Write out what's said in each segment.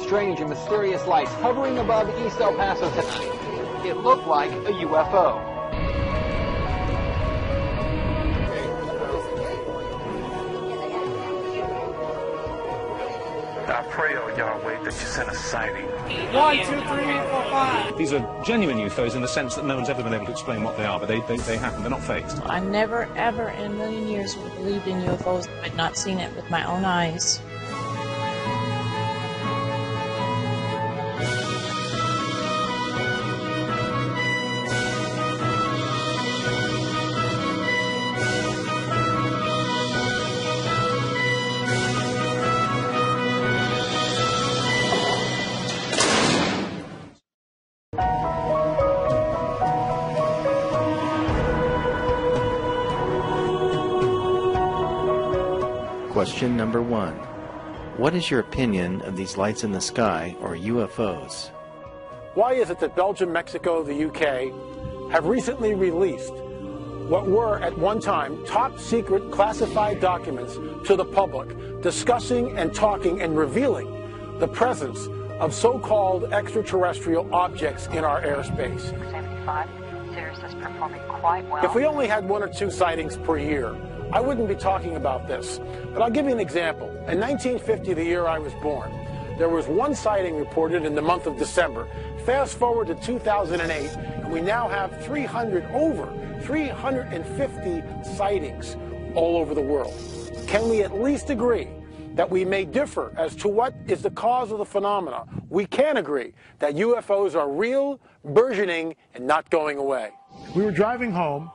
Strange and mysterious lights hovering above East El Paso tonight. It looked like a UFO. I pray, oh Yahweh, that you send a sighting. 1, 2, 3, 4, 5. These are genuine UFOs in the sense that no one's ever been able to explain what they are, but they happen. They're not faked. I never, ever in a million years would have believed in UFOs. I'd not seen it with my own eyes. Question number 1. What is your opinion of these lights in the sky, or UFOs? Why is it that Belgium, Mexico, the UK have recently released what were at one time top secret classified documents to the public, discussing and talking and revealing the presence of so-called extraterrestrial objects in our airspace? 75, Sirius is performing quite well. If we only had 1 or 2 sightings per year, I wouldn't be talking about this. But I'll give you an example. In 1950, the year I was born, there was 1 sighting reported in the month of December. Fast forward to 2008, and we now have over 350 sightings all over the world. Can we at least agree that we may differ as to what is the cause of the phenomena? We can agree that UFOs are real, burgeoning, and not going away. We were driving home,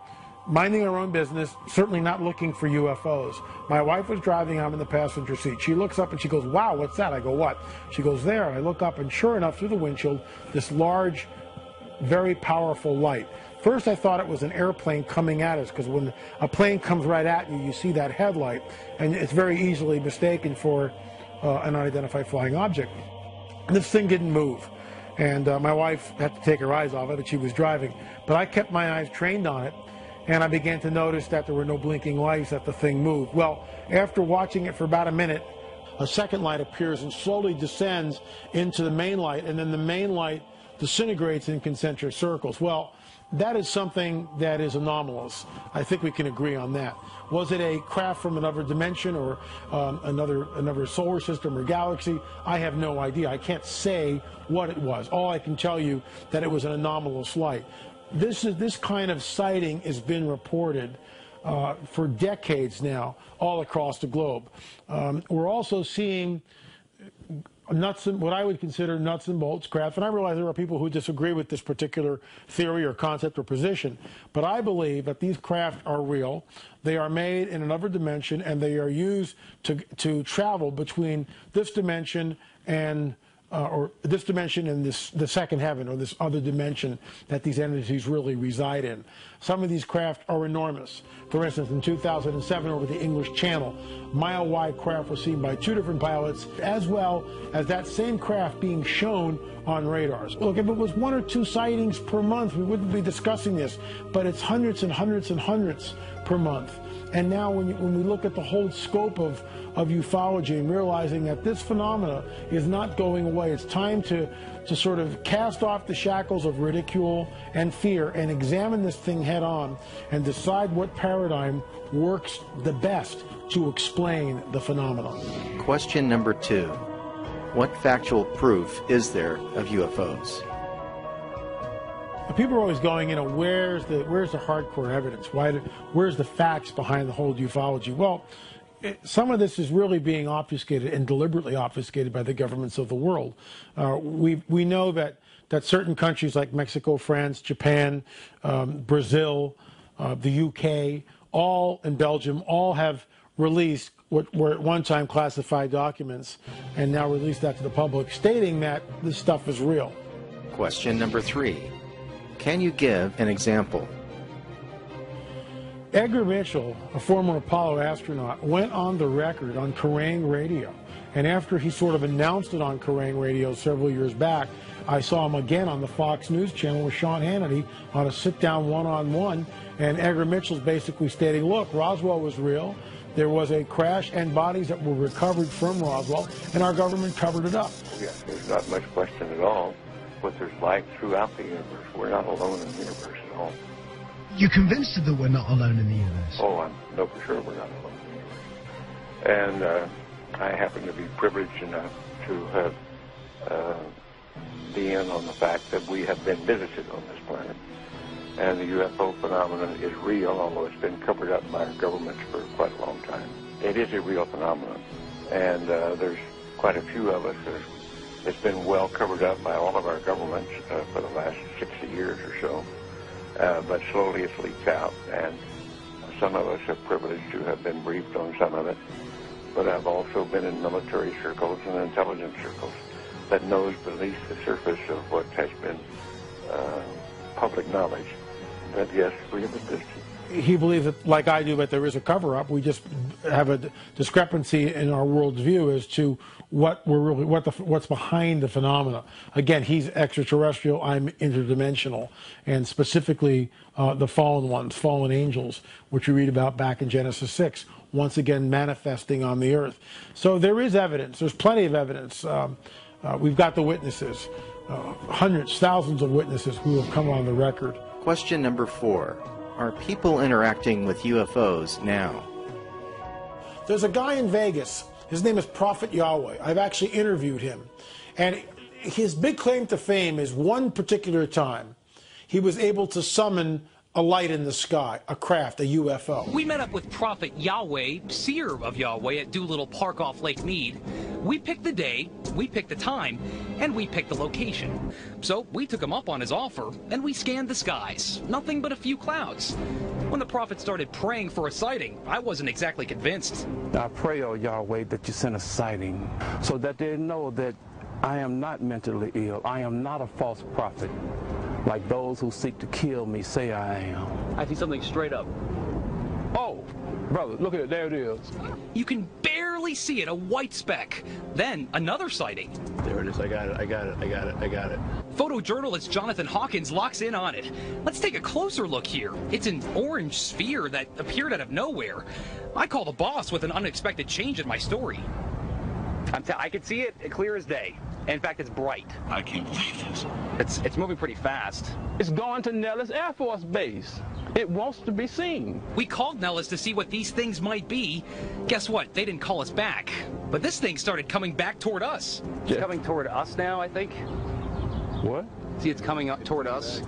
minding our own business, certainly not looking for UFOs. My wife was driving, I'm in the passenger seat. She looks up and she goes, "Wow, what's that?" I go, "What?" She goes, "There." I look up and sure enough, through the windshield, this large, very powerful light. First I thought it was an airplane coming at us, because when a plane comes right at you, you see that headlight, and it's very easily mistaken for an unidentified flying object. This thing didn't move, and my wife had to take her eyes off it, and she was driving. But I kept my eyes trained on it, and I began to notice that there were no blinking lights, that the thing moved. Well, after watching it for about a minute, a second light appears and slowly descends into the main light, and then the main light disintegrates in concentric circles. Well, that is something that is anomalous. I think we can agree on that. Was it a craft from another dimension or another solar system or galaxy? I have no idea. I can't say what it was. All I can tell you that it was an anomalous light. This kind of sighting has been reported for decades now all across the globe. We're also seeing what I would consider nuts and bolts craft, and I realize there are people who disagree with this particular theory or concept or position, but I believe that these craft are real. They are made in another dimension, and they are used to travel between this dimension and the second heaven, or this other dimension that these entities really reside in. Some of these craft are enormous. For instance, in 2007 over the English Channel, mile-wide craft was seen by 2 different pilots, as well as that same craft being shown on radars. Look, if it was 1 or 2 sightings per month, we wouldn't be discussing this, but it's hundreds and hundreds and hundreds per month. And now when we look at the whole scope of ufology and realizing that this phenomena is not going away, it's time to sort of cast off the shackles of ridicule and fear and examine this thing head on and decide what paradigm works the best to explain the phenomenon. Question number 2. What factual proof is there of UFOs? People are always going, where's the hardcore evidence? Where's the facts behind the whole ufology? Well, some of this is really being obfuscated and deliberately obfuscated by the governments of the world. We know that certain countries like Mexico, France, Japan, Brazil, the UK, and Belgium, all have released what were at one time classified documents and now released that to the public, stating that this stuff is real. Question number 3. Can you give an example? Edgar Mitchell, a former Apollo astronaut, went on the record on Kerrang radio. And after he sort of announced it on Kerrang radio several years back, I saw him again on the Fox News channel with Sean Hannity on a sit-down one-on-one. And Edgar Mitchell's basically stating, look, Roswell was real. There was a crash and bodies that were recovered from Roswell, and our government covered it up. Yes, there's not much question at all. But there's life throughout the universe. We're not alone in the universe at all. You're convinced that we're not alone in the universe? Oh, I know for sure we're not alone in the universe. And I happen to be privileged enough to have be in on the fact that we have been visited on this planet. And the UFO phenomenon is real, although it's been covered up by our governments for quite a long time. It is a real phenomenon. And there's quite a few of us it's been well covered up by all of our governments for the last 60 years or so. But slowly it's leaked out, and some of us are privileged to have been briefed on some of it. But I've also been in military circles and intelligence circles that knows beneath the surface of what has been public knowledge that, yes, we have existed. He believes that, like I do, that there is a cover-up. We just have a discrepancy in our worldview as to what's behind the phenomena. Again, he's extraterrestrial. I'm interdimensional, and specifically the fallen ones, fallen angels, which we read about back in Genesis 6, once again manifesting on the earth. So there is evidence. There's plenty of evidence. We've got the witnesses, hundreds, thousands of witnesses who have come on the record. Question number 4. Are people interacting with UFOs now? There's a guy in Vegas. His name is Prophet Yahweh. I've actually interviewed him. And his big claim to fame is one particular time he was able to summon a light in the sky, a craft, a UFO. We met up with Prophet Yahweh, seer of Yahweh, at Doolittle Park off Lake Mead. We picked the day, we picked the time, and we picked the location. So we took him up on his offer, and we scanned the skies. Nothing but a few clouds. When the prophet started praying for a sighting, I wasn't exactly convinced. I pray, oh Yahweh, that you send a sighting so that they know that I am not mentally ill. I am not a false prophet, like those who seek to kill me say I am. I see something straight up. Oh, brother, look at it. There it is. You can barely see it, a white speck. Then another sighting. There it is. I got it. I got it. I got it. I got it. Photojournalist Jonathan Hawkins locks in on it. Let's take a closer look here. It's an orange sphere that appeared out of nowhere. I call the boss with an unexpected change in my story. I can see it clear as day. In fact, it's bright. I can't believe this. It's moving pretty fast. It's going to Nellis Air Force Base. It wants to be seen. We called Nellis to see what these things might be. Guess what? They didn't call us back. But this thing started coming back toward us. Yeah. It's coming toward us now, I think. What? See, it's coming up toward us.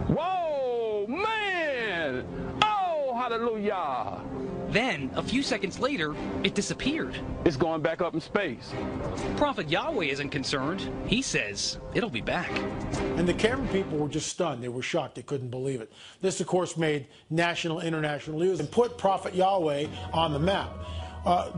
Whoa, man! Oh, hallelujah! Then, a few seconds later, it disappeared. It's going back up in space. Prophet Yahweh isn't concerned. He says it'll be back. And the camera people were just stunned. They were shocked. They couldn't believe it. This, of course, made national, international news and put Prophet Yahweh on the map.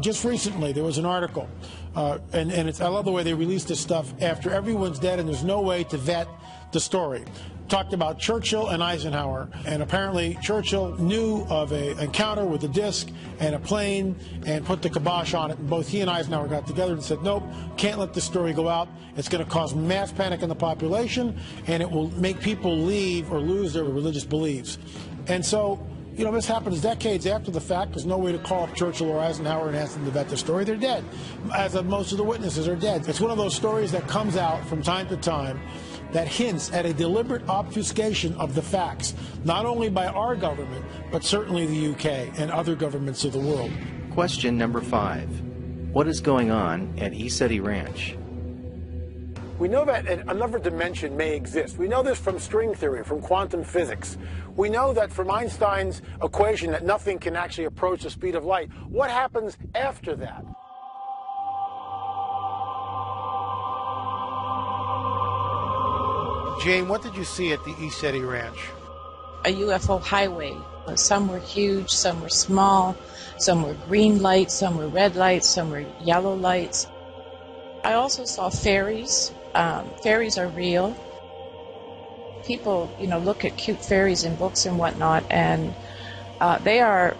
Just recently, there was an article, and I love the way they released this stuff after everyone's dead and there's no way to vet the story. Talked about Churchill and Eisenhower, and apparently Churchill knew of an encounter with a disc and a plane and put the kibosh on it, and both he and Eisenhower got together and said, nope, can't let this story go out. It's going to cause mass panic in the population, and it will make people leave or lose their religious beliefs. And so, you know, this happens decades after the fact. There's no way to call up Churchill or Eisenhower and ask them to vet the story. They're dead, as most of the witnesses are dead. It's one of those stories that comes out from time to time that hints at a deliberate obfuscation of the facts, not only by our government, but certainly the UK and other governments of the world. Question number 5. What is going on at Esetti Ranch? We know that another dimension may exist. We know this from string theory, from quantum physics. We know that from Einstein's equation that nothing can actually approach the speed of light. What happens after that? Jane, what did you see at the Esetti Ranch? A UFO highway. Some were huge, some were small, some were green lights, some were red lights, some were yellow lights. I also saw fairies. Fairies are real. People, you know, look at cute fairies in books and whatnot, and they are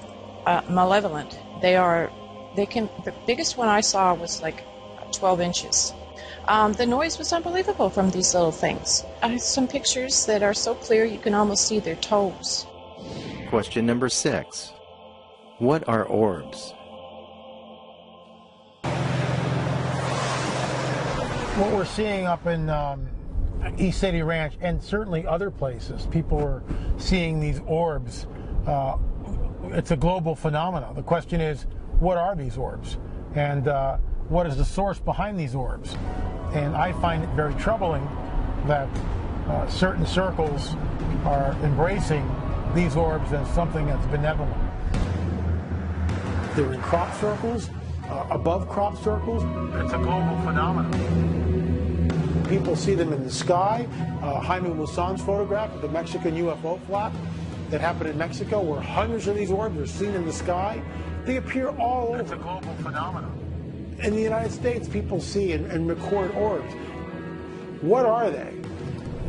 malevolent. The biggest one I saw was like 12 inches. The noise was unbelievable from these little things. I have some pictures that are so clear you can almost see their toes. Question number 6. What are orbs? What we're seeing up in East City Ranch, and certainly other places, people are seeing these orbs. It's a global phenomenon. The question is, what are these orbs? And what is the source behind these orbs? And I find it very troubling that certain circles are embracing these orbs as something that's benevolent. They're in crop circles, above crop circles. It's a global phenomenon. People see them in the sky. Jaime Maussan's photograph of the Mexican UFO flap that happened in Mexico, where hundreds of these orbs are seen in the sky. They appear all over. It's a global phenomenon. In the United States, people see and record orbs. What are they?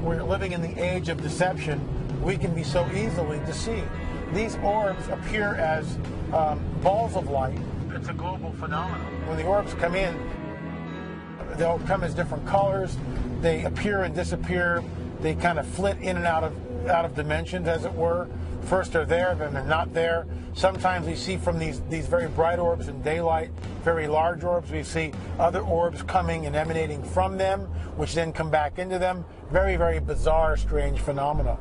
We're living in the age of deception. We can be so easily deceived. These orbs appear as balls of light. It's a global phenomenon. When the orbs come in, they'll come as different colors. They appear and disappear. They kind of flit in and out of dimensions, as it were. First they're there, then they're not there. Sometimes we see from these very bright orbs in daylight, very large orbs. We see other orbs coming and emanating from them, which then come back into them. Very, very bizarre, strange phenomena.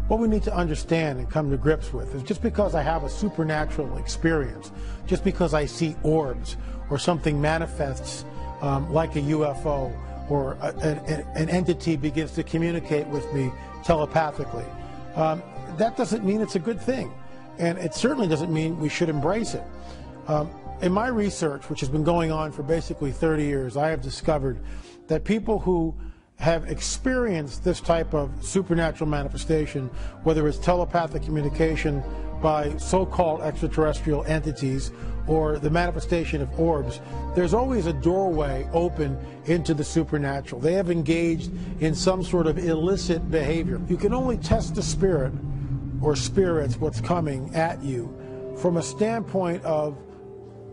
What we need to understand and come to grips with is, just because I have a supernatural experience, just because I see orbs or something manifests like a UFO, or an entity begins to communicate with me telepathically, that doesn't mean it's a good thing. And it certainly doesn't mean we should embrace it. In my research, which has been going on for basically 30 years, I have discovered that people who have experienced this type of supernatural manifestation, whether it's telepathic communication by so-called extraterrestrial entities or the manifestation of orbs, there's always a doorway open into the supernatural. They have engaged in some sort of illicit behavior. You can only test the spirit or spirits, what's coming at you, from a standpoint of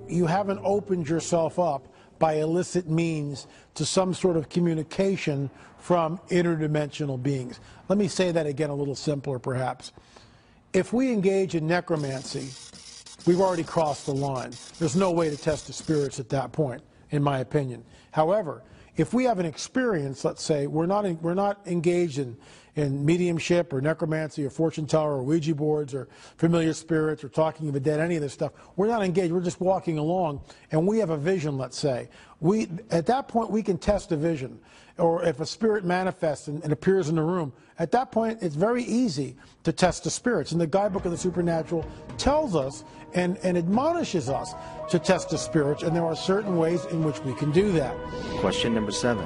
you haven't opened yourself up by illicit means to some sort of communication from interdimensional beings. Let me say that again a little simpler, perhaps. If we engage in necromancy, we've already crossed the line. There's no way to test the spirits at that point, in my opinion. However, if we have an experience, let's say, we're not engaged in mediumship or necromancy or fortune teller or Ouija boards or familiar spirits or talking of the dead, any of this stuff. We're not engaged. We're just walking along, and we have a vision, let's say. At that point, we can test a vision. Or if a spirit manifests and appears in the room, at that point, it's very easy to test the spirits. And the Guidebook of the Supernatural tells us and admonishes us to test the spirits, and there are certain ways in which we can do that. Question number 7.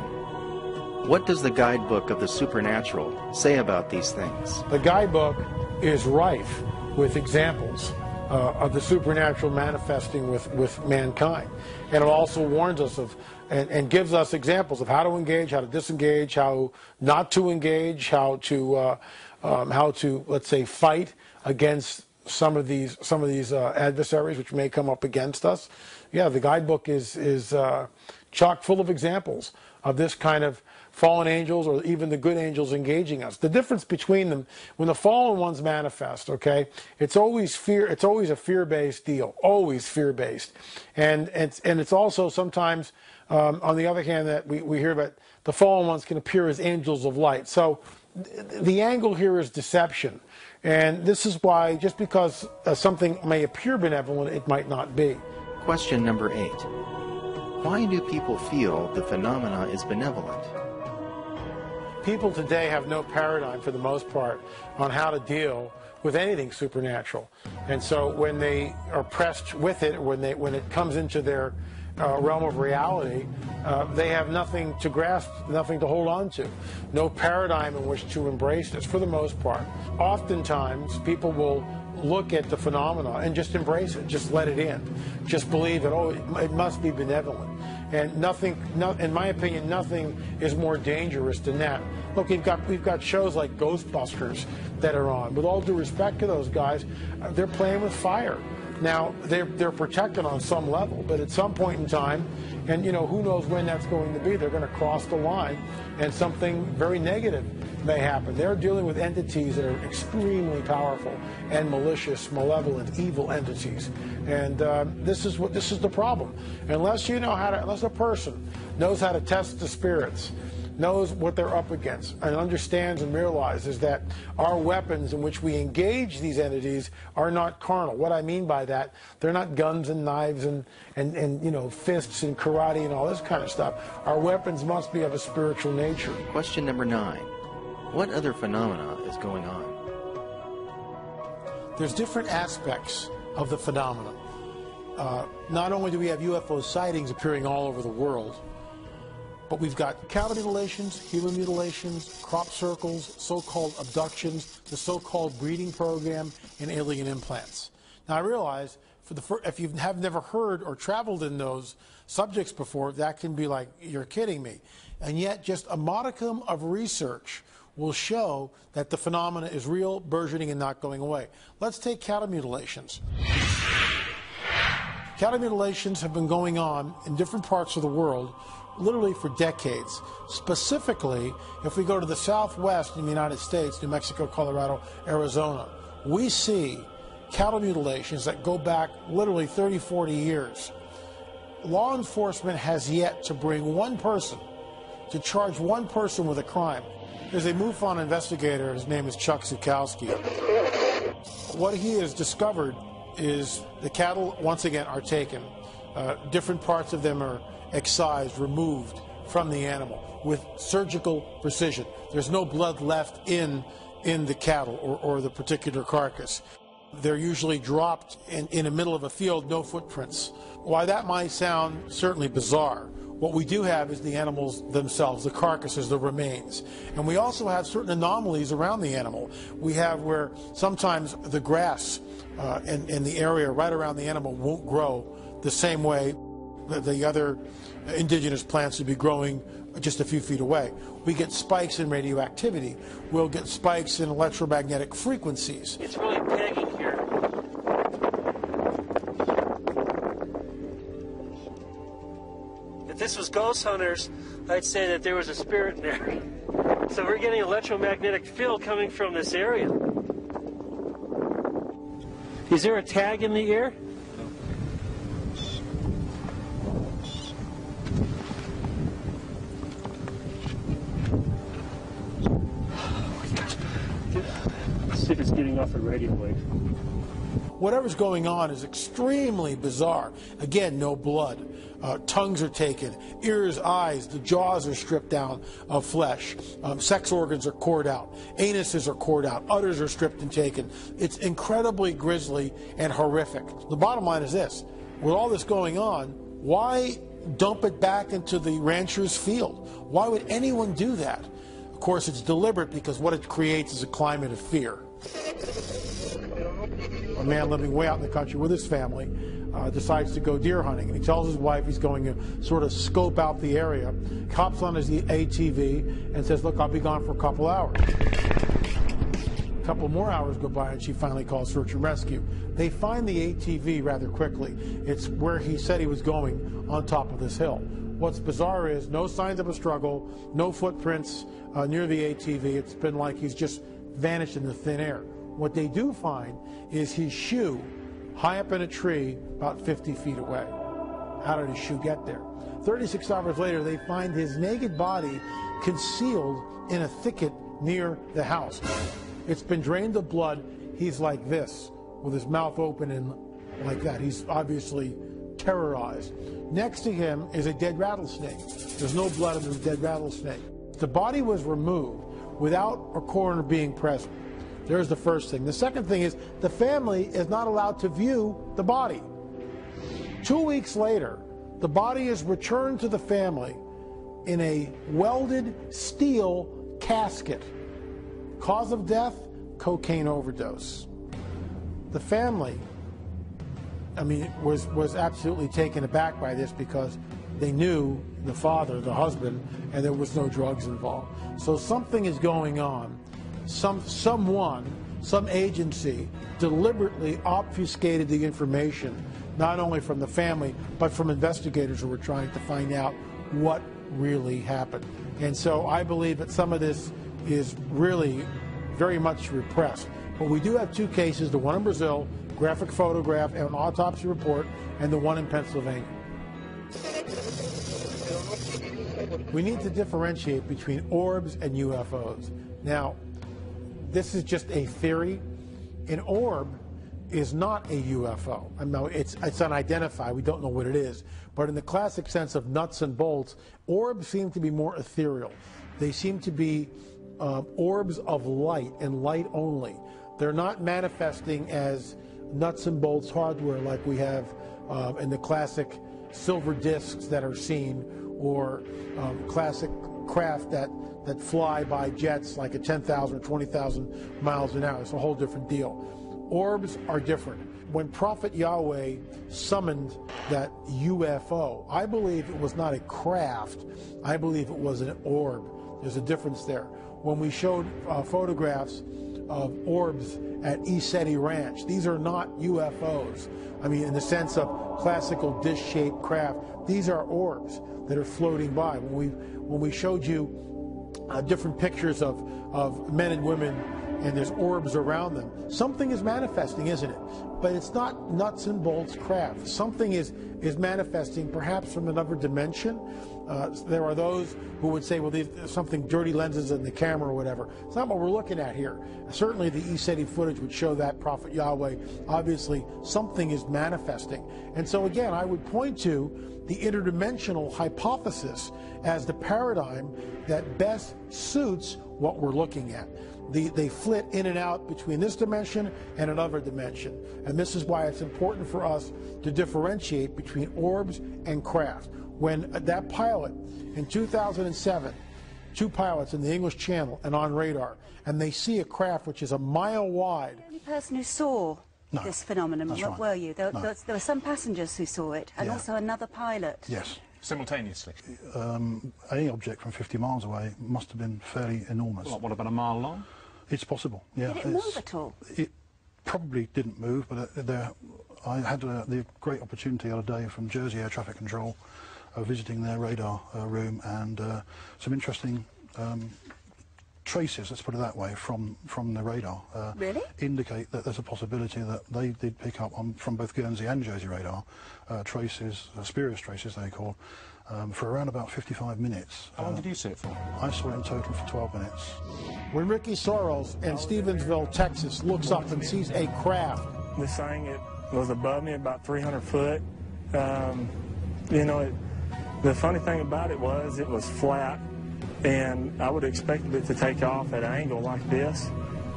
What does the Guidebook of the Supernatural say about these things? The Guidebook is rife with examples of the supernatural manifesting with mankind. And it also warns us of and gives us examples of how to engage, how to disengage, how not to engage, how to let's say fight against some of these adversaries which may come up against us. Yeah, the Guidebook is chock full of examples of this kind of fallen angels or even the good angels engaging us. The difference between them, when the fallen ones manifest, okay, it's always fear. It's always a fear-based deal, always fear-based, and it's also sometimes, on the other hand, that we hear about the fallen ones can appear as angels of light. So the angle here is deception, and this is why just because something may appear benevolent, it might not be. Question number 8. Why do people feel the phenomena is benevolent? People today have no paradigm, for the most part, on how to deal with anything supernatural. And so when they are pressed with it, when it comes into their realm of reality, they have nothing to grasp, nothing to hold on to, no paradigm in which to embrace this, for the most part. Oftentimes, people will look at the phenomena and just embrace it, just let it in, just believe that, oh, it must be benevolent. And in my opinion, nothing is more dangerous than that. Look, we've got shows like Ghostbusters that are on. With all due respect to those guys, they're playing with fire. Now, they're protected on some level, but at some point in time, and who knows when that's going to be, they're going to cross the line and something very negative may happen. They're dealing with entities that are extremely powerful and malicious, malevolent, evil entities. And this is the problem. Unless unless a person knows how to test the spirits, knows what they're up against, and understands and realizes that our weapons in which we engage these entities are not carnal. What I mean by that, they're not guns and knives and fists and karate and all this kind of stuff. Our weapons must be of a spiritual nature. Question number 9. What other phenomena is going on? There's different aspects of the phenomenon. Not only do we have UFO sightings appearing all over the world, but we've got cattle mutilations, human mutilations, crop circles, so-called abductions, the so-called breeding program, and alien implants. Now I realize, if you have never heard or traveled in those subjects before, that can be like, you're kidding me. And yet just a modicum of research will show that the phenomena is real, burgeoning, and not going away. Let's take cattle mutilations. Cattle mutilations have been going on in different parts of the world literally for decades. Specifically, if we go to the southwest in the United States, New Mexico, Colorado, Arizona, we see cattle mutilations that go back literally 30, 40 years. Law enforcement has yet to bring one person, to charge one person with a crime. There's a MUFON investigator, his name is Chuck Zukowski. What he has discovered is the cattle, once again, are taken. Different parts of them are excised, removed from the animal with surgical precision. There's no blood left in the cattle or the particular carcass. They're usually dropped in the middle of a field, no footprints. Why that might sound certainly bizarre, what we do have is the animals themselves, the carcasses, the remains. And we also have certain anomalies around the animal. We have where sometimes the grass in the area right around the animal won't grow the same way the other indigenous plants would be growing just a few feet away. We get spikes in radioactivity. We'll get spikes in electromagnetic frequencies. It's really pegging here. If this was ghost hunters, I'd say that there was a spirit in there. So we're getting electromagnetic field coming from this area. Is there a tag in the air? See if it's getting off the radio wave. Whatever's going on is extremely bizarre. Again, no blood. Tongues are taken, ears, eyes, the jaws are stripped down of flesh. Sex organs are cored out. Anuses are cored out. Udders are stripped and taken. It's incredibly grisly and horrific. The bottom line is this. With all this going on, why dump it back into the rancher's field? Why would anyone do that? Of course, it's deliberate because what it creates is a climate of fear. A man living way out in the country with his family decides to go deer hunting, and he tells his wife he's going to sort of scope out the area, hops on his ATV and says, look, I'll be gone for a couple hours. A couple more hours go by and she finally calls search and rescue. They find the ATV rather quickly. It's where he said he was going, on top of this hill. What's bizarre is no signs of a struggle, no footprints near the ATV. It's been like he's just vanished into thin air. What they do find is his shoe high up in a tree about 50 feet away. How did his shoe get there? 36 hours later, they find his naked body concealed in a thicket near the house. It's been drained of blood. He's like this, with his mouth open and like that. He's obviously terrorized. Next to him is a dead rattlesnake. There's no blood in the dead rattlesnake. The body was removed without a coroner being present. There's the first thing. The second thing is the family is not allowed to view the body. 2 weeks later, the body is returned to the family in a welded steel casket. Cause of death, cocaine overdose. The family, was absolutely taken aback by this because they knew the father, the husband, and there was no drugs involved. So something is going on. Someone, some agency deliberately obfuscated the information, not only from the family, but from investigators who were trying to find out what really happened. And so I believe that some of this is really very much repressed. But we do have two cases, the one in Brazil, graphic photograph and an autopsy report, and the one in Pennsylvania. We need to differentiate between orbs and UFOs. Now, this is just a theory. An orb is not a UFO. I mean, it's unidentified. We don't know what it is. But in the classic sense of nuts and bolts, orbs seem to be more ethereal. They seem to be orbs of light and light only. They're not manifesting as nuts and bolts hardware like we have in the classic silver discs that are seen, or classic craft that fly by jets like at 10,000 or 20,000 miles an hour. It's a whole different deal. Orbs are different. When Prophet Yahweh summoned that UFO, I believe it was not a craft. I believe it was an orb. There's a difference there. When we showed photographs of orbs at Isetti Ranch, these are not UFOs. I mean, in the sense of classical dish-shaped craft, these are orbs that are floating by. When we showed you different pictures of men and women, and there's orbs around them, something is manifesting, isn't it? But it's not nuts and bolts craft. Something is manifesting, perhaps from another dimension. There are those who would say, well, there's something, dirty lenses in the camera or whatever. It's not what we're looking at here. Certainly the Isetti footage would show that, Prophet Yahweh. Obviously, something is manifesting. And so again, I would point to the interdimensional hypothesis as the paradigm that best suits what we're looking at. They flit in and out between this dimension and another dimension. And this is why it's important for us to differentiate between orbs and craft. When that pilot in 2007, two pilots in the English Channel and on radar, and they see a craft which is a mile wide. The only person who saw this phenomenon, what were you? There were some passengers who saw it, and also another pilot. Yes. Simultaneously? Any object from 50 miles away must have been fairly enormous. What about a mile long? It's possible, yeah. Did it move at all? It probably didn't move, but I had the great opportunity the other day from Jersey Air Traffic Control visiting their radar room, and some interesting traces, let's put it that way, from the radar really? Indicate that there's a possibility that they did pick up on, from both Guernsey and Jersey radar, traces, spurious traces they call, for around about 55 minutes. How long did you see it for? I saw it in total for 12 minutes. When Ricky Soros in Stevensville, Texas, looks up and sees a craft. This thing, it was above me about 300 foot. You know, the funny thing about it was flat, and I would have expected it to take off at an angle like this,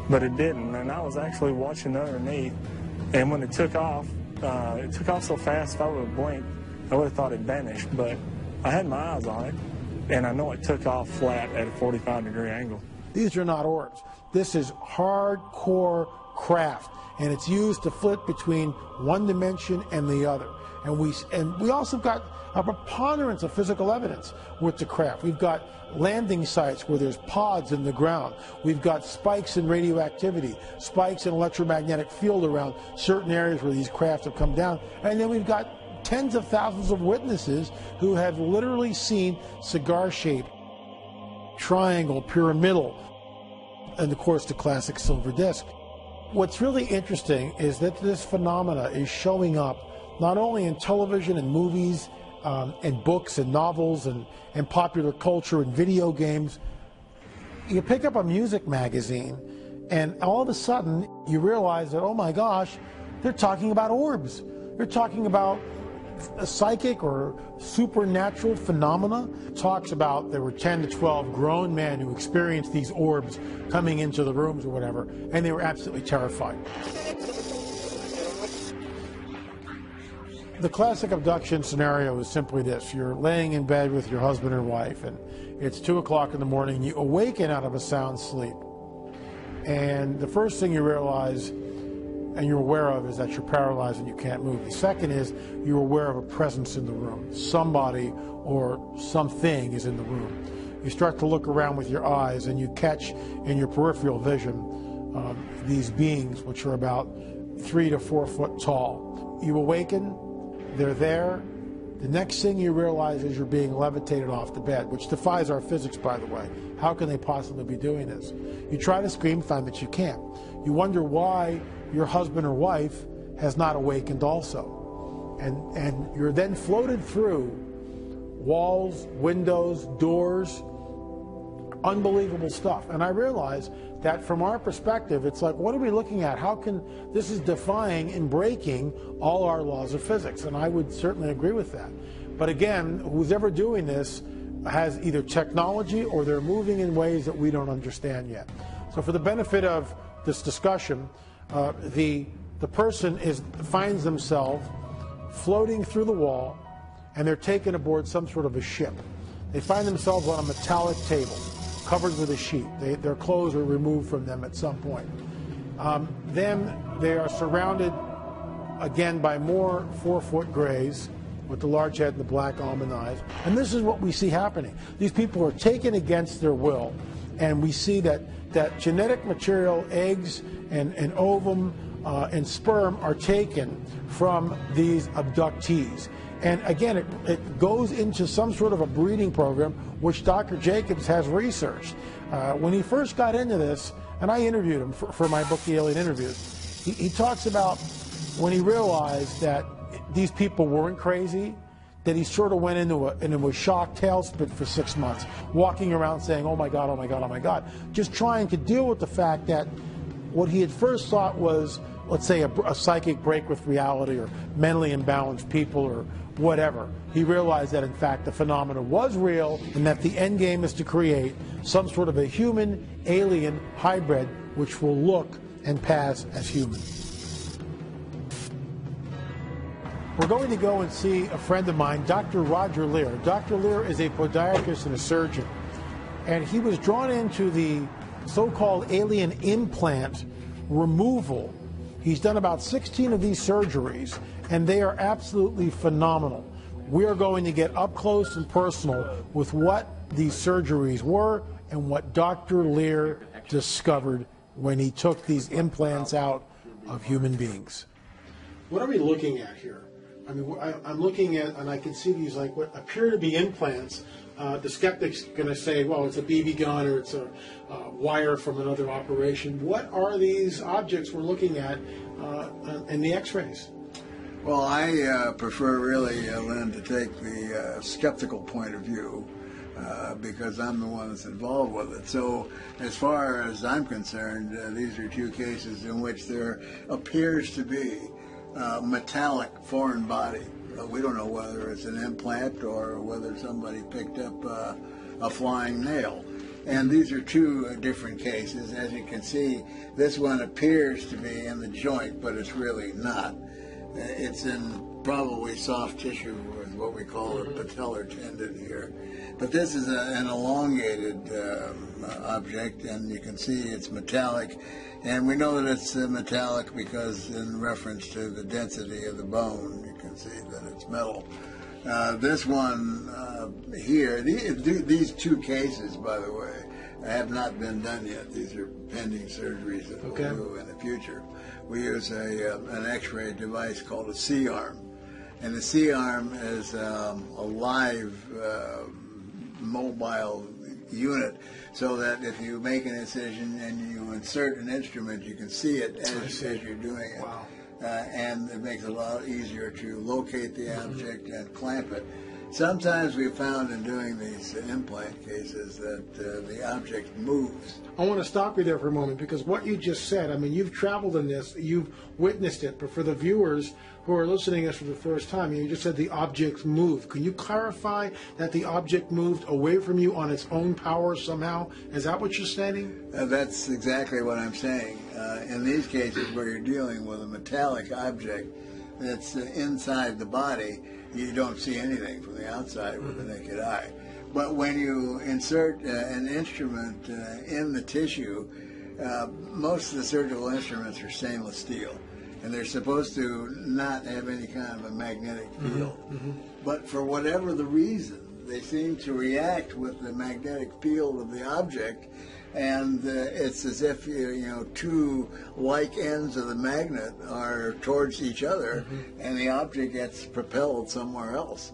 but it didn't. And I was actually watching underneath, and when it took off so fast, if I would have blinked, I would have thought it vanished. But I had my eyes on it, and I know it took off flat at a 45-degree angle. These are not orbs. This is hardcore craft, and it's used to flit between one dimension and the other. And we also got a preponderance of physical evidence with the craft. We've got landing sites where there's pods in the ground. We've got spikes in radioactivity, spikes in electromagnetic field around certain areas where these crafts have come down. And then we've got tens of thousands of witnesses who have literally seen cigar-shaped, triangle, pyramidal, and of course the classic silver disc. What's really interesting is that this phenomena is showing up not only in television and movies and books and novels and popular culture and video games. You pick up a music magazine and all of a sudden you realize that, oh my gosh, they're talking about orbs. They're talking about a psychic or supernatural phenomena. It talks about there were 10 to 12 grown men who experienced these orbs coming into the rooms or whatever, and they were absolutely terrified. The classic abduction scenario is simply this. You're laying in bed with your husband or wife, and it's 2 o'clock in the morning, and you awaken out of a sound sleep. And the first thing you realize and you're aware of is that you're paralyzed and you can't move. The second is you're aware of a presence in the room. Somebody or something is in the room. You start to look around with your eyes, and you catch in your peripheral vision these beings, which are about 3 to 4 foot tall. You awaken, they're there. The next thing you realize is you're being levitated off the bed, which defies our physics, by the way. How can they possibly be doing this? You try to scream, find that you can't. You wonder why your husband or wife has not awakened also. And you're then floated through walls, windows, doors, unbelievable stuff. And I realize that from our perspective, it's like, what are we looking at? How can, this is defying and breaking all our laws of physics. And I would certainly agree with that. But again, who's ever doing this has either technology or they're moving in ways that we don't understand yet. So for the benefit of this discussion, the person finds themselves floating through the wall, and they're taken aboard some sort of a ship. They find themselves on a metallic table covered with a sheet. Their clothes are removed from them at some point. Then they are surrounded again by more 4-foot grays with the large head and the black almond eyes. And this is what we see happening. These people are taken against their will, and we see that genetic material, eggs and ovum and sperm are taken from these abductees. And again, it goes into some sort of a breeding program, which Dr. Jacobs has researched. When he first got into this, and I interviewed him for my book, The Alien Interviews, he talks about when he realized that these people weren't crazy, that he sort of went into a shock tailspin for 6 months, walking around saying, oh my God, oh my God, oh my God, just trying to deal with the fact that what he had first thought was, let's say, a psychic break with reality or mentally imbalanced people or whatever. He realized that, in fact, the phenomena was real and that the end game is to create some sort of a human-alien hybrid which will look and pass as human. We're going to go and see a friend of mine, Dr. Roger Lear. Dr. Lear is a podiatrist and a surgeon, and he was drawn into the so-called alien implant removal. He's done about 16 of these surgeries, and they are absolutely phenomenal. We are going to get up close and personal with what these surgeries were and what Dr. Lear discovered when he took these implants out of human beings. What are we looking at here? I mean, I'm looking at, and I can see these like what appear to be implants. The skeptic's going to say, well, it's a BB gun or it's a wire from another operation. What are these objects we're looking at in the x-rays? Well, I prefer really, Lynn, to take the skeptical point of view because I'm the one that's involved with it. So as far as I'm concerned, these are two cases in which there appears to be metallic foreign body. We don't know whether it's an implant or whether somebody picked up a flying nail. And these are two different cases. As you can see, this one appears to be in the joint, but it's really not. It's in probably soft tissue with what we call a patellar tendon here. But this is an elongated object, and you can see it's metallic. And we know that it's metallic because in reference to the density of the bone, you can see that it's metal. This one here, these two cases, by the way, have not been done yet. These are pending surgeries that we'll do in the future. We use an X-ray device called a C-arm. And the C-arm is a live mobile unit, so that if you make an incision and you insert an instrument, you can see it as you're doing it. Wow. And it makes it a lot easier to locate the object and clamp it. Sometimes we found in doing these implant cases that the object moves. I want to stop you there for a moment, because what you just said, I mean, you've traveled in this, you've witnessed it, but for the viewers who are listening to this for the first time, you just said the object moved. Can you clarify that the object moved away from you on its own power somehow? Is that what you're saying? That's exactly what I'm saying. In these cases where you're dealing with a metallic object that's inside the body, you don't see anything from the outside with the naked eye. But when you insert an instrument in the tissue, most of the surgical instruments are stainless steel, and they're supposed to not have any kind of a magnetic field. But for whatever the reason, they seem to react with the magnetic field of the object, and it's as if two like ends of the magnet are towards each other, and the object gets propelled somewhere else.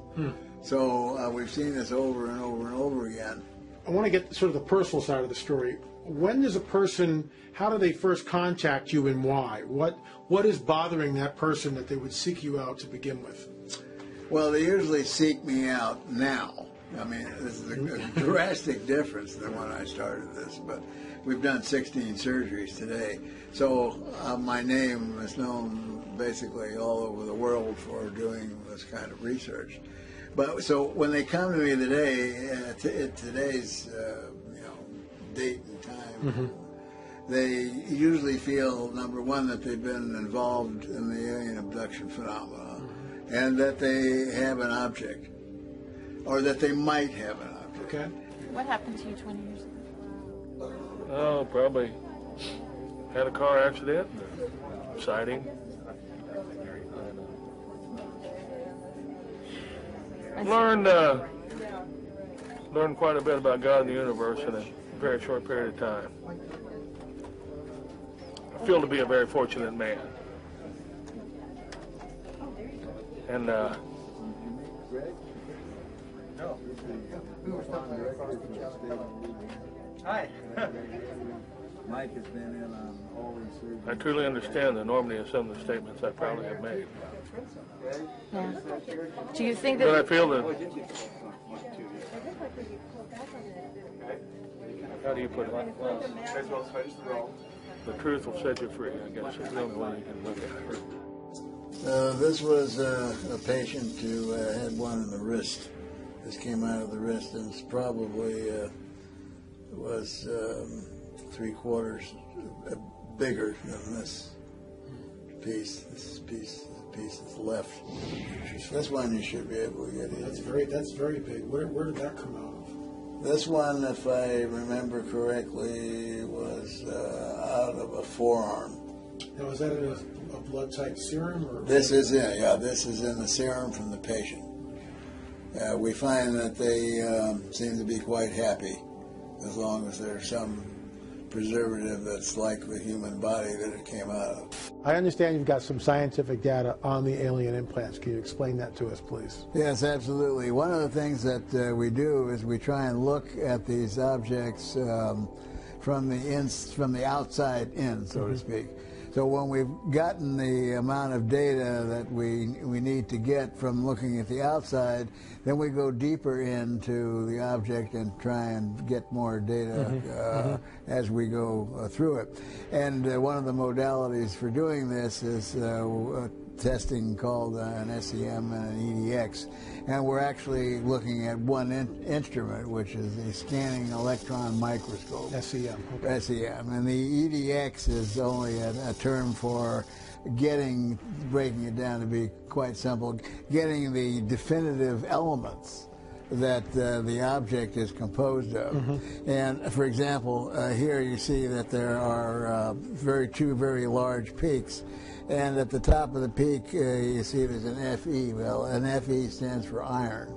So we've seen this over and over and over again. I want to get sort of the personal side of the story. When does a person, how do they first contact you and why? What is bothering that person that they would seek you out to begin with? Well, they usually seek me out now. I mean, this is a drastic difference than when I started this, but we've done 16 surgeries today. So my name is known basically all over the world for doing this kind of research. But so when they come to me today, today's date and time, they usually feel, number one, that they've been involved in the alien abduction phenomena, and that they have an object, or that they might have an object. Okay. What happened to you 20 years ago? Oh, probably had a car accident, sighting. Learned quite a bit about God and the universe in a very short period of time. I feel to be a very fortunate man. And Hi. Mike has been in on all these surgeries. I truly understand the enormity of some of the statements I probably have made. Yeah. Do you think that... But I feel that... How do you put it? The truth will set you free, I guess. It's the only way you can look at it. This was a patient who had one in the wrist. This came out of the wrist, and it's probably was 3/4 bigger than this piece. This piece is left. This one you should be able to get in. That's very big. Where did that come out of? This one, if I remember correctly, was out of a forearm. Now, is that in a blood type serum? Or this is in, this is in the serum from the patient. We find that they seem to be quite happy as long as there's some preservative that's like the human body that it came out of. I understand you've got some scientific data on the alien implants. Can you explain that to us, please? Yes, absolutely. One of the things that we do is we try and look at these objects from the outside in, so to speak. So when we've gotten the amount of data that we need to get from looking at the outside, then we go deeper into the object and try and get more data as we go through it. And one of the modalities for doing this is testing called an SEM and an EDX. And we're actually looking at one instrument, which is the scanning electron microscope. SEM. Okay. SEM. And the EDX is only a term for breaking it down to be quite simple, getting the definitive elements that the object is composed of. And for example, here you see that there are two very large peaks. And at the top of the peak, you see there's an FE. Well, an FE stands for iron.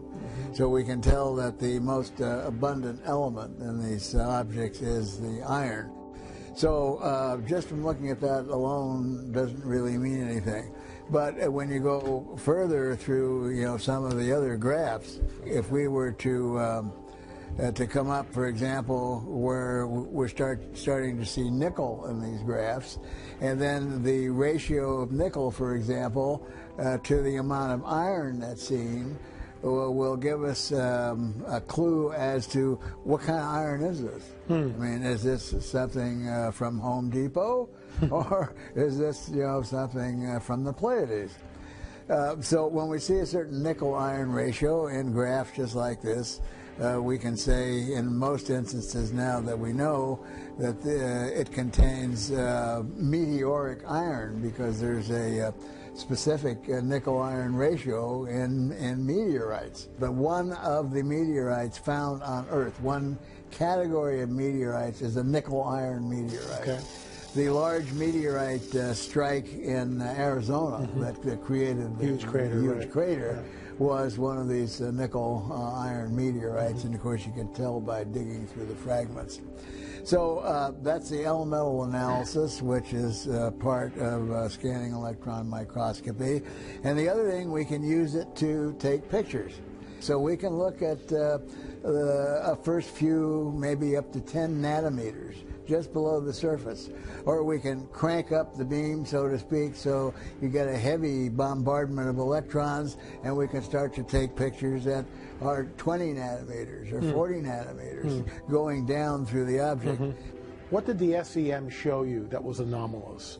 So we can tell that the most abundant element in these objects is the iron. So just from looking at that alone doesn't really mean anything. But when you go further through, some of the other graphs, if we were to come up, for example, where we're starting to see nickel in these graphs, and then the ratio of nickel, for example, to the amount of iron that's seen will give us a clue as to what kind of iron is this. I mean, is this something from Home Depot, or is this something from the Pleiades? So when we see a certain nickel-iron ratio in graphs just like this, we can say in most instances now that we know that it contains meteoric iron, because there's a specific nickel-iron ratio in meteorites. But one of the meteorites found on Earth, one category of meteorites, is a nickel-iron meteorite. Okay. The large meteorite strike in Arizona that created the huge crater was one of these nickel iron meteorites, and of course you can tell by digging through the fragments. So that's the elemental analysis, which is part of scanning electron microscopy. And the other thing, we can use it to take pictures. So we can look at a first few, maybe up to 10 nanometers, just below the surface. Or we can crank up the beam, so to speak, so you get a heavy bombardment of electrons, and we can start to take pictures that are 20 nanometers or 40 nanometers going down through the object. What did the SEM show you that was anomalous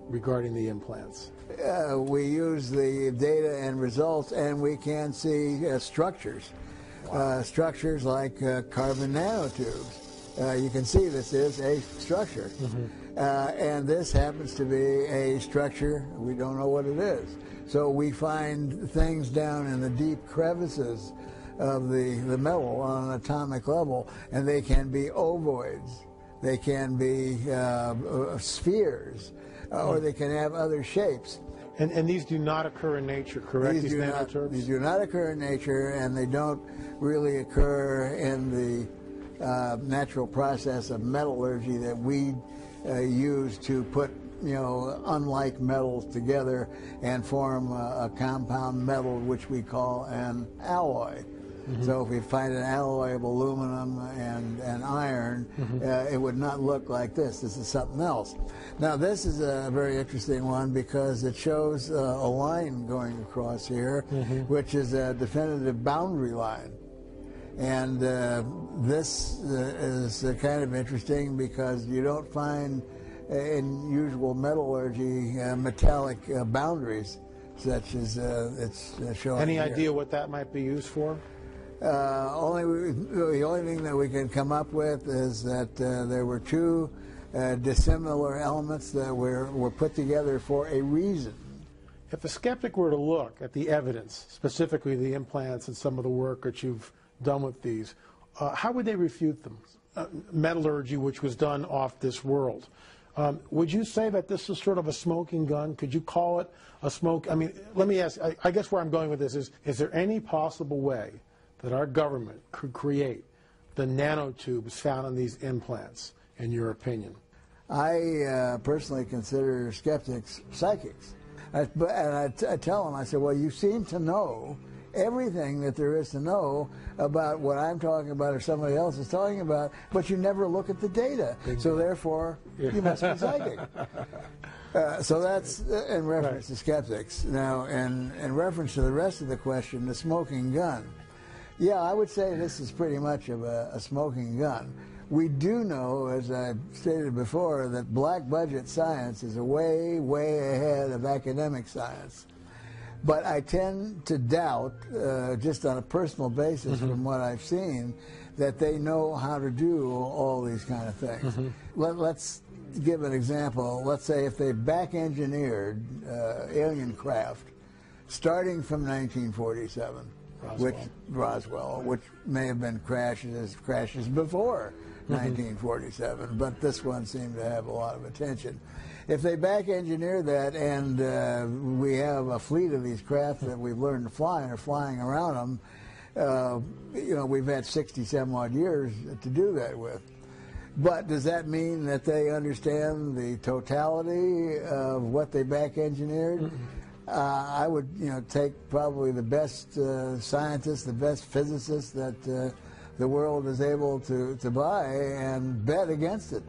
regarding the implants? We use the data and results, and we can see structures. Structures like carbon nanotubes. You can see this is a structure. And this happens to be a structure, we don't know what it is. So we find things down in the deep crevices of the metal on an atomic level, and they can be ovoids, they can be spheres, or they can have other shapes. And these do not occur in nature, correct? These do not occur in nature, and they don't really occur in the natural process of metallurgy that we use to put, unlike metals together and form a compound metal, which we call an alloy. So if we find an alloy of aluminum and iron, it would not look like this. This is something else. Now this is a very interesting one because it shows a line going across here, which is a definitive boundary line. And this is kind of interesting because you don't find in usual metallurgy metallic boundaries such as it's showing Any here. idea what that might be used for? The only thing that we can come up with is that there were two dissimilar elements that were put together for a reason. If a skeptic were to look at the evidence, specifically the implants and some of the work that you've done with these, how would they refute them? Metallurgy, which was done off this world. Would you say that this is sort of a smoking gun? Could you call it a smoke? I mean, let me ask, I guess where I'm going with this is there any possible way that our government could create the nanotubes found in these implants, in your opinion? I personally consider skeptics psychics. I tell them, I say, well, you seem to know everything that there is to know about what I'm talking about or somebody else is talking about, but you never look at the data. So therefore, you must be psychic. So that's in reference to skeptics. Now, in reference to the rest of the question, the smoking gun. Yeah, I would say this is pretty much of a smoking gun. We do know, as I stated before, that black budget science is way, way ahead of academic science. But I tend to doubt, just on a personal basis from what I've seen, that they know how to do all these kind of things. Let's give an example. Let's say if they back-engineered alien craft starting from 1947, Roswell, which may have been crashes before 1947, but this one seemed to have a lot of attention. If they back-engineer that and we have a fleet of these craft that we've learned to fly and are flying around them, we've had 60-some-odd years to do that with. But does that mean that they understand the totality of what they back-engineered? I would, take probably the best scientists, the best physicists that the world is able to buy and bet against it.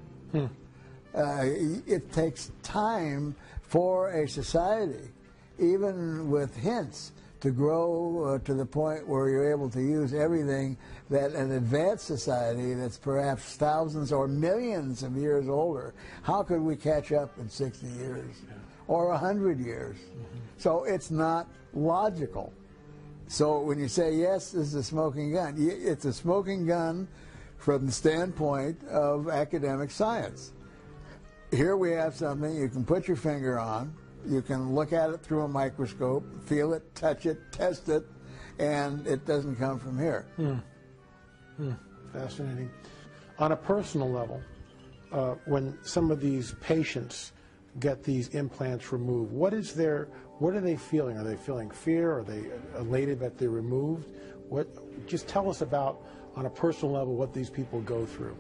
It takes time for a society, even with hints, to grow to the point where you're able to use everything that an advanced society that's perhaps thousands or millions of years older, how could we catch up in 60 years or 100 years? So it's not logical. So when you say, yes, this is a smoking gun, it's a smoking gun from the standpoint of academic science. Here we have something you can put your finger on, you can look at it through a microscope, feel it, touch it, test it, and it doesn't come from here. Fascinating. On a personal level, when some of these patients get these implants removed, what is their What are they feeling? Are they feeling fear? Are they elated that they're removed? Just tell us about, on a personal level, what these people go through.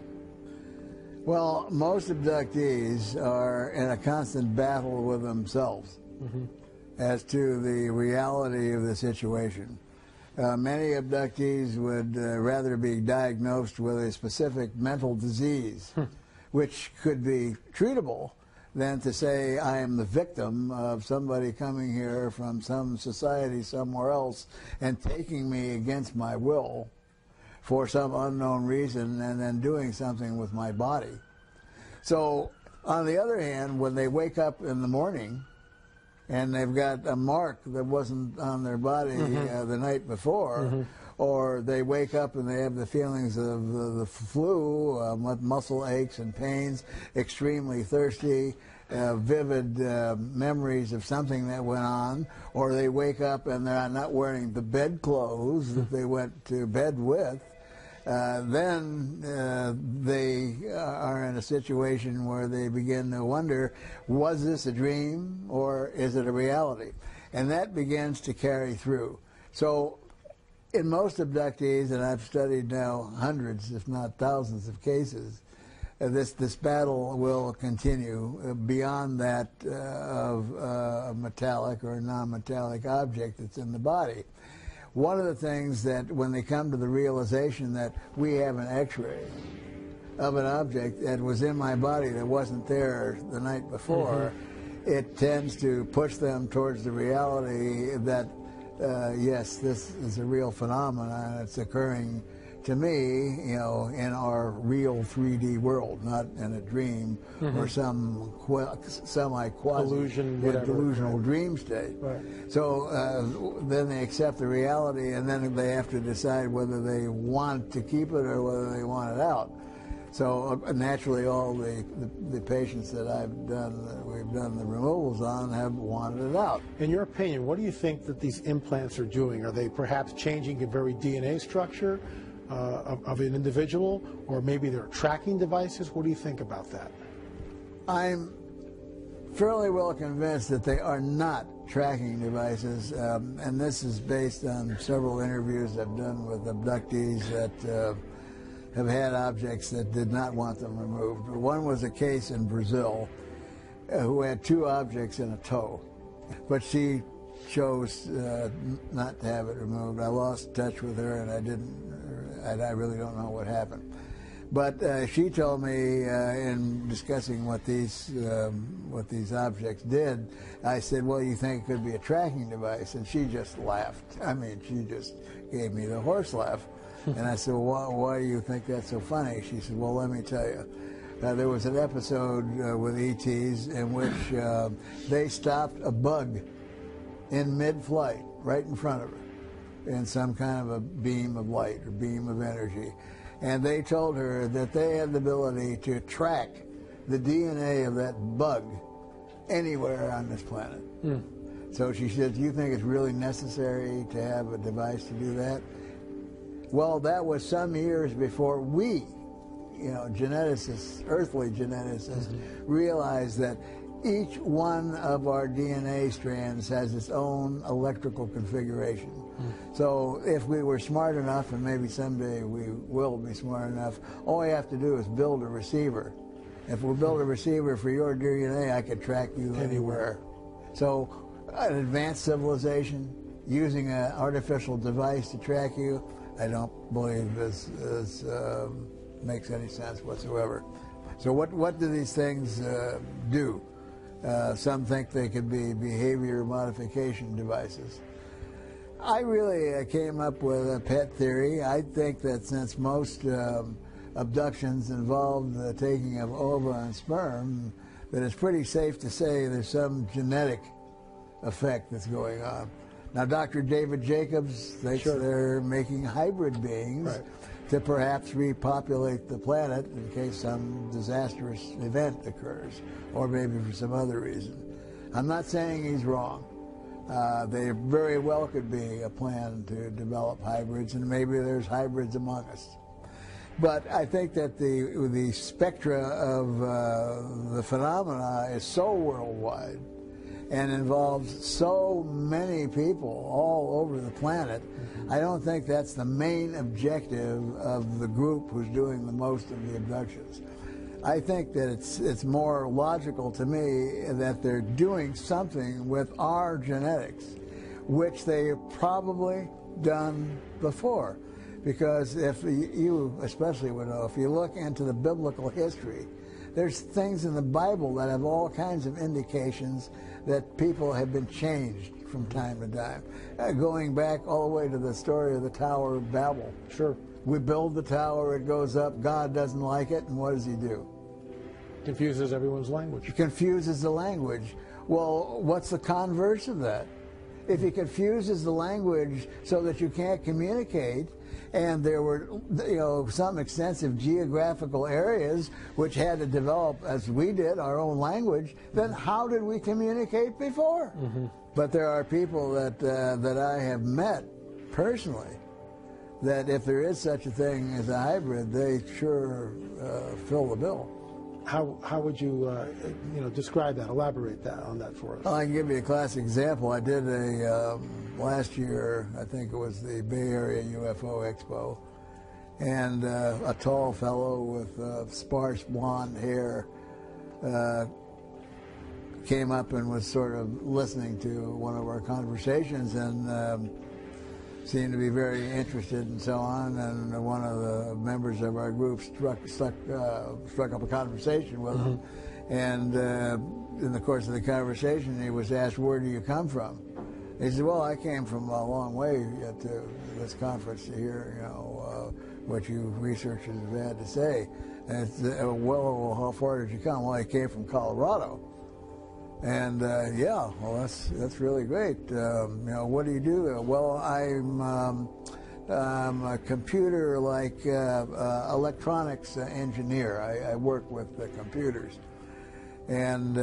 Well, most abductees are in a constant battle with themselves as to the reality of the situation. Many abductees would rather be diagnosed with a specific mental disease, which could be treatable, than to say I am the victim of somebody coming here from some society somewhere else and taking me against my will for some unknown reason and then doing something with my body. So, on the other hand, when they wake up in the morning and they've got a mark that wasn't on their body the night before, or they wake up and they have the feelings of the flu, muscle aches and pains, extremely thirsty, vivid memories of something that went on, or they wake up and they're not wearing the bed clothes that they went to bed with, then they are in a situation where they begin to wonder, was this a dream or is it a reality? And that begins to carry through. So in most abductees, and I've studied now hundreds, if not thousands of cases, this battle will continue beyond that of a metallic or non-metallic object that's in the body. One of the things that when they come to the realization that we have an x-ray of an object that was in my body that wasn't there the night before, it tends to push them towards the reality that yes, this is a real phenomenon. It's occurring to me, you know, in our real 3D world, not in a dream or some semi-quasi delusional dream state. Right. So then they accept the reality, and then they have to decide whether they want to keep it or whether they want it out. So naturally, all the patients that we've done the removals on, have wanted it out. In your opinion, what do you think that these implants are doing? Are they perhaps changing the very DNA structure of an individual, or maybe they're tracking devices? What do you think about that? I'm fairly well convinced that they are not tracking devices, and this is based on several interviews I've done with abductees that have had objects that did not want them removed. One was a case in Brazil who had 2 objects in a toe, but she chose not to have it removed. I lost touch with her, and I really don't know what happened. But she told me in discussing what these objects did, I said, well, you think it could be a tracking device? And she just laughed. I mean, she just gave me the horse laugh. And I said, well, why do you think that's so funny? She said, well, let me tell you. There was an episode with ETs in which they stopped a bug in mid-flight, right in front of her, in some kind of a beam of light or beam of energy. And they told her that they had the ability to track the DNA of that bug anywhere on this planet. So she said, do you think it's really necessary to have a device to do that? Well, that was some years before we, you know, geneticists, earthly geneticists, realized that each one of our DNA strands has its own electrical configuration. So if we were smart enough, and maybe someday we will be smart enough, all we have to do is build a receiver. If we build a receiver for your DNA, I could track you anywhere. So an advanced civilization using an artificial device to track you, I don't believe this makes any sense whatsoever. So what do these things do? Some think they could be behavior modification devices. I really came up with a pet theory. I think that since most abductions involve the taking of ova and sperm, that it's pretty safe to say there's some genetic effect that's going on. Now, Dr. David Jacobs thinks they're making hybrid beings to perhaps repopulate the planet in case some disastrous event occurs, or maybe for some other reason. I'm not saying he's wrong. There very well could be a plan to develop hybrids, and maybe there's hybrids among us. But I think that the spectra of the phenomena is so worldwide and involves so many people all over the planet, I don't think that's the main objective of the group who's doing the most of the abductions. I think that it's more logical to me that they're doing something with our genetics, which they have probably done before. Because if you especially would know, if you look into the biblical history, there's things in the Bible that have all kinds of indications that people have been changed from time to time. Going back all the way to the story of the Tower of Babel. Sure. We build the tower, it goes up, God doesn't like it, and what does he do? Confuses everyone's language. He confuses the language. Well, what's the converse of that? If he confuses the language so that you can't communicate, and there were, some extensive geographical areas which had to develop, as we did, our own language, then how did we communicate before? But there are people that I have met personally that if there is such a thing as a hybrid, they sure fill the bill. How would you describe that, elaborate on that for us? Well, I can give you a classic example. I did last year, I think it was the Bay Area UFO Expo, and a tall fellow with sparse blonde hair came up and was sort of listening to one of our conversations and seemed to be very interested and so on, and one of the members of our group struck up a conversation with him, and in the course of the conversation he was asked, "Where do you come from?" He said, "Well, I came from a long way to this conference to hear, what you researchers have had to say." And it's, well, how far did you come? Well, I came from Colorado. And yeah, well, that's really great. What do you do? Well, I'm a computer, electronics engineer. I work with the computers. And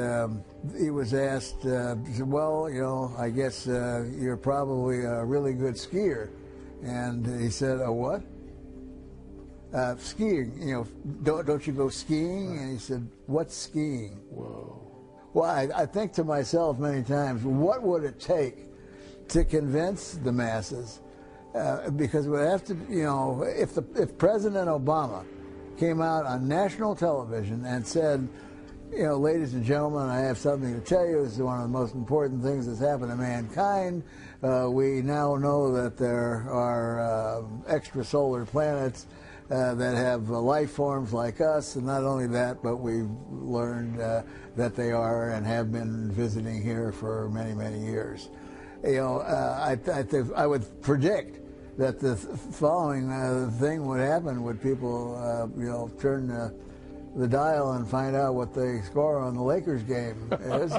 he was asked, he said, "Well, I guess you're probably a really good skier." And he said, "A what?" Skiing. Don't you go skiing? And he said, "What's skiing?" Whoa. Well, I think to myself many times, what would it take to convince the masses? Because we have to, if President Obama came out on national television and said, "Ladies and gentlemen, I have something to tell you. This is one of the most important things that's happened to mankind. We now know that there are extrasolar planets that have life forms like us, and not only that, but we've learned that they are and have been visiting here for many, many years." I would predict that the following thing would happen: would people, turn the dial and find out what the score on the Lakers game is,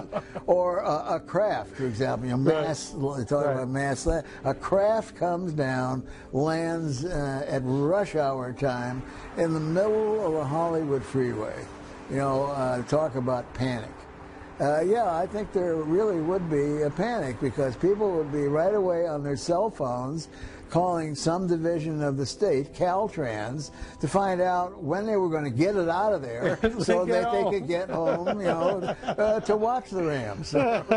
or a craft, for example. About mass. A craft comes down, lands at rush hour time in the middle of a Hollywood freeway. Talk about panic. Yeah, I think there really would be a panic, because people would be right away on their cell phones calling some division of the state, Caltrans, to find out when they were going to get it out of there so that they could get home, to watch the Rams. That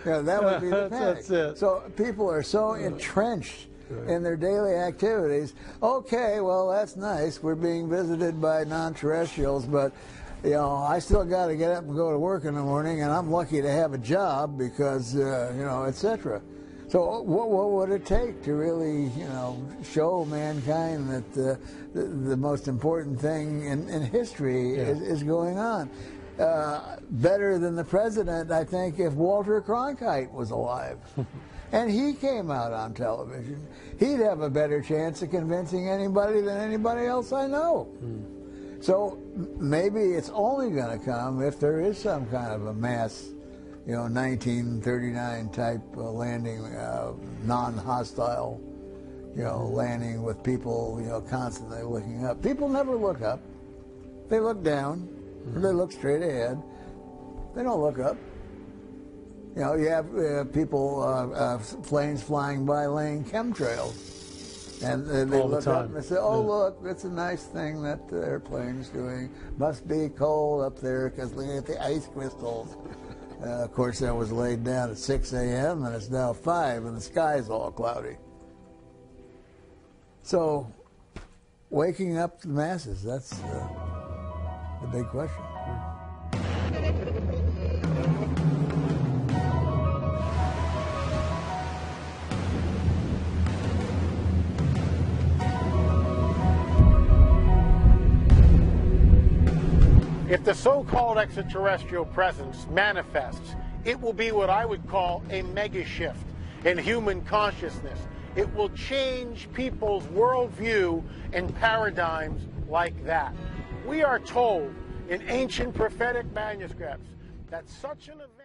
would be the panic. That's it. So people are so entrenched in their daily activities. Okay, well, that's nice. We're being visited by non-terrestrials, but I still got to get up and go to work in the morning, and I'm lucky to have a job because, etc. So what would it take to really, show mankind that the most important thing in history is going on? Better than the president, I think, if Walter Cronkite was alive. And he came out on television, he'd have a better chance of convincing anybody than anybody else I know. So maybe it's only going to come if there is some kind of a mass 1939 type landing, non-hostile, landing with people, constantly looking up. People never look up. They look down. They look straight ahead. They don't look up. You have people, planes flying by laying chemtrails. And they look up and they say, "Oh, look, it's a nice thing that the airplane's doing. Must be cold up there because look at the ice crystals." Of course, that was laid down at 6 a.m. and it's now 5 and the sky's all cloudy. So, waking up the masses, that's the big question. If the so-called extraterrestrial presence manifests, it will be what I would call a mega shift in human consciousness. It will change people's worldview and paradigms like that. We are told in ancient prophetic manuscripts that such an event